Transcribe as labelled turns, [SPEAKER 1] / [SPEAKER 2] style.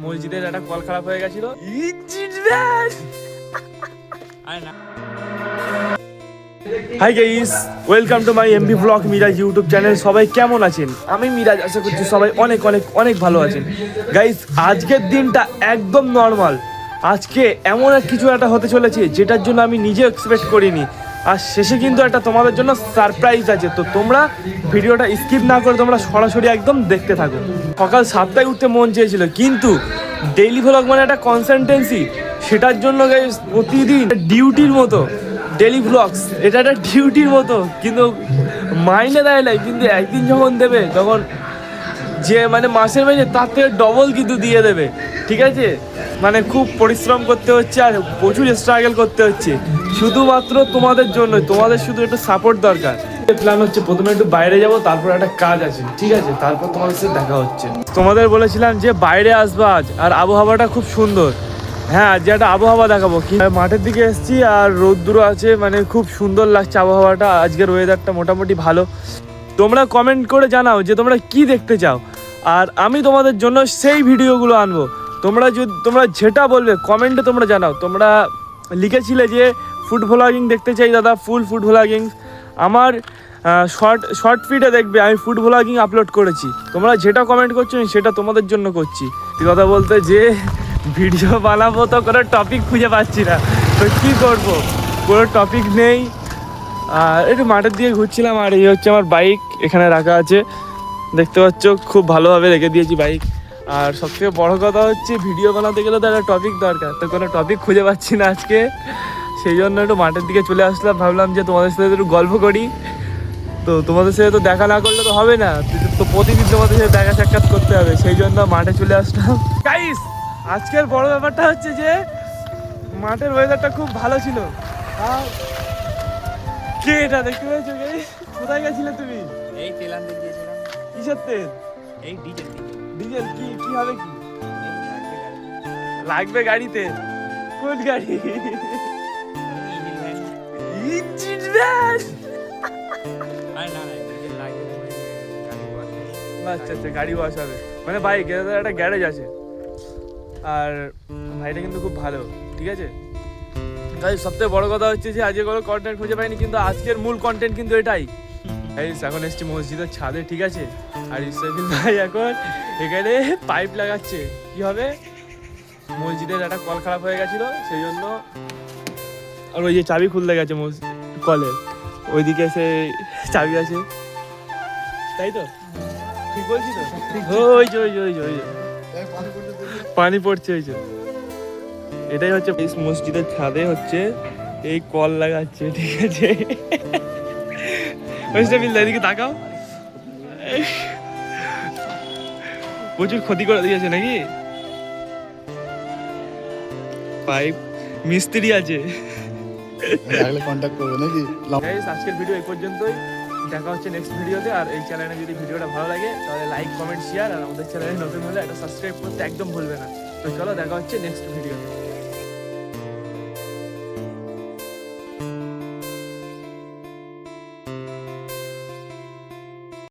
[SPEAKER 1] মসজিদের একটা কল খারাপ হয়ে গেছিল। Hi guys, welcome to my MB blog Miraj YouTube channel. সবাই কেমন আছেন? আমি মিরাজ, আশা করছি সবাই অনেক অনেক অনেক ভালো আছেন। গাইস, আজকের দিনটা একদম নর্মাল। আজকে এমন এক কিছু একটা হতে চলেছে যেটার জন্য আমি নিজে এক্সপেক্ট করিনি। আর শেষে কিন্তু একটা তোমাদের জন্য সারপ্রাইজ আছে। তো তোমরা ভিডিওটা স্কিপ না করে তোমরা সরাসরি একদম দেখতে থাকো। সকাল 7টায় উঠতে মন চেয়েছিল, কিন্তু ডেইলি ভ্লগ মানে একটা কনসিস্টেন্সি, সেটার জন্য গাইস প্রতিদিন ডিউটির মতো ডেলি ভ্লগস, এটা একটা ডিউটির মতো, কিন্তু মাইনে দেয় নাই। কিন্তু একদিন যখন দেবে তখন যে মানে মাসের মাইনে তার থেকে ডবল কিন্তু দিয়ে দেবে, ঠিক আছে? মানে খুব পরিশ্রম করতে হচ্ছে আর প্রচুর স্ট্রাগল করতে হচ্ছে শুধুমাত্র তোমাদের জন্য। তোমাদের শুধু একটু সাপোর্ট দরকার। প্ল্যান হচ্ছে প্রথমে একটু বাইরে যাব, তারপর একটা কাজ আছে, ঠিক আছে? তারপর তোমাদের সাথে দেখা হচ্ছে। তোমাদের বলেছিলাম যে বাইরে আসবা আজ, আর আবহাওয়াটা খুব সুন্দর। হ্যাঁ, আজ একটা আবহাওয়া দেখাবো। কি মাঠের দিকে এসেছি আর রোদ্দুর আছে, মানে খুব সুন্দর লাগছে আবহাওয়াটা। আজকের ওয়েদারটা মোটামুটি ভালো। তোমরা কমেন্ট করে জানাও যে তোমরা কি দেখতে চাও, আর আমি তোমাদের জন্য সেই ভিডিওগুলো আনবো। তোমরা যেটা বলবে কমেন্টে তোমরা জানাও। তোমরা লিখেছিলে যে ফুড ভ্লগিং দেখতে চাই দাদা, ফুড ভ্লগিং। আমার শর্ট ফিডে দেখবে আমি ফুড ভ্লগিং আপলোড করেছি। তোমরা যেটা কমেন্ট করছো আমি সেটা তোমাদের জন্য করছি। কথা বলতে যে ভিডিও বানাবো তো কোনো টপিক খুঁজে পাচ্ছি না, তো কী করবো, কোনো টপিক নেই। আর একটু মাঠের দিকে ঘুরছিলাম, আর এই হচ্ছে আমার বাইক এখানে রাখা আছে, দেখতে পাচ্ছ খুব ভালোভাবে রেখে দিয়েছি বাইক। আর সবথেকে বড় কথা হচ্ছে ভিডিও বানাতে গেলে তো একটা টপিক দরকার, তো কোনো টপিক খুঁজে পাচ্ছি না আজকে। সেই জন্য একটু মাঠের দিকে চলে আসলাম, ভাবলাম যে তোমাদের সাথে একটু গল্প করি। তো তোমাদের সাথে তো দেখা না করলে তো হবে না, তো প্রতিদিন তোমাদের সাথে দেখা সাক্ষাৎ করতে হবে, সেই জন্য মাঠে চলে আসলাম। গাইস, আজকের বড় ব্যাপারটা হচ্ছে যে মাঠের ওয়েদারটা খুব ভালো ছিল। আর কে এটা দেখতে পেয়েছো? গাইস, কোথায় গেছিলে তুমি?
[SPEAKER 2] এই তেল আনতে গিয়েছিলাম।
[SPEAKER 1] কিসের তেল?
[SPEAKER 2] এই ডিজেল।
[SPEAKER 1] ডিজেল? কি হবে কি লাগবে গাড়িতে? কোন গাড়ি? Engine van? আচ্ছা আচ্ছা, গাড়ি ওয়াশ হবে মানে বাইক, একটা গ্যারেজ আছে। আর ভাইটা কিন্তু খুব ভালো, ঠিক আছে? তাই সবথেকে বড় কথা হচ্ছে যে আজকে কোনো কন্টেন্ট খুঁজে পাইনি, কিন্তু আজকের মূল কন্টেন্ট কিন্তু এটাই। এখন এসছি মসজিদের ছাদে, ঠিক আছে? আর ইসরাফিল ভাই এখন এখানে পাইপ লাগাচ্ছে। কি হবে? মসজিদের একটা কল খারাপ হয়ে গেছিল, সেই জন্য। আর ওই যে চাবি খুলতে গেছে কলের ওইদিকে, সে চাবি আছে, তাই তো? ঠিক বলছি তো? ওই যে পানি পড়ছে, ওই যে। এটাই হচ্ছে মসজিদের ছাদে হচ্ছে এই কল লাগাচ্ছে, ঠিক আছে? এদিকে তাকাও, প্রচুর ক্ষতি করে দিয়েছে নাকি? পাইপ মিস্ত্রি আছে,
[SPEAKER 3] কন্ট্যাক্ট করবে নাকি?
[SPEAKER 1] আজকের ভিডিও এই পর্যন্তই। দেখা হচ্ছে নেক্সট ভিডিওতে। আর এই চ্যানেলে যদি ভিডিওটা ভালো লাগে তাহলে লাইক, কমেন্ট, শেয়ার, আর আমাদের চ্যানেলে নতুন হলে একটা সাবস্ক্রাইব করতে একদম ভুলবে না। তো চলো, দেখা হচ্ছে নেক্সট ভিডিওতে।